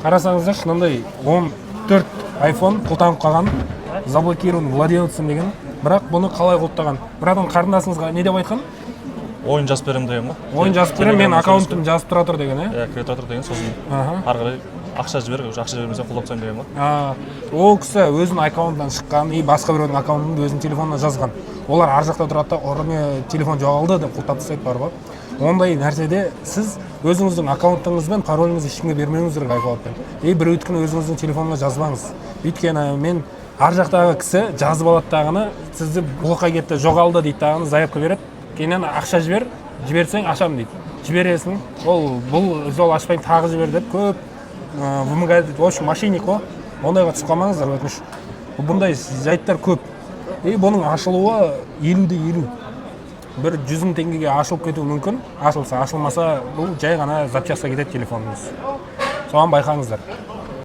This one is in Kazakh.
қарасаңыздар шынандай 14 iPhone қолданып қалған, заблокирован владельцем деген, бірақ бұны қалай құлттаған? Бір адам қарындасыңызға не деп айтқан? Ойын жазып беремін деген ба? Ойын жазып беремін, мен аккаунтым жазып тұра тұр деген, иә, кіре тұра тұр деген, сосын ары қарай ақша жібер, ақша жібермесем құлдап тастаймын деген ба? Ол кісі өзінің аккаунтынан шыққан, басқа біреудің аккаунтын өзінің телефонына жазған. Олар ар жақта тұрады да, ұрыме телефон жоғалды деп құлттап тастайды бар ғой. Ондай нәрседе сіз өзіңіздің аккаунтыңыз бен пароліңізді ешкімге бермеңіз керек айклаудпен. Біреудікін өзіңіздің телефонына жазбаңыз. Өйткені мен ар жақтағы кісі жазып алады дағыны, сізді блокқа кетті, жоғалды дейді дағыны, заявка береді. Кейіннен ақша жіберсең ашамын дейді. Жібересің, бұл жол ашпайын тағы жібер деп көп в общем мошенник қой. Ондайға түсіп қалмаңыздар, өтініш. Бұндай жайттар көп. Бұның ашылуы 50-де 50. Бір 100 000 теңгеге ашылып кетуі мүмкін. Ашылса, ашылмаса бұл жай ғана запчастьқа кетеді телефоныңыз. Соған байқаңыздар.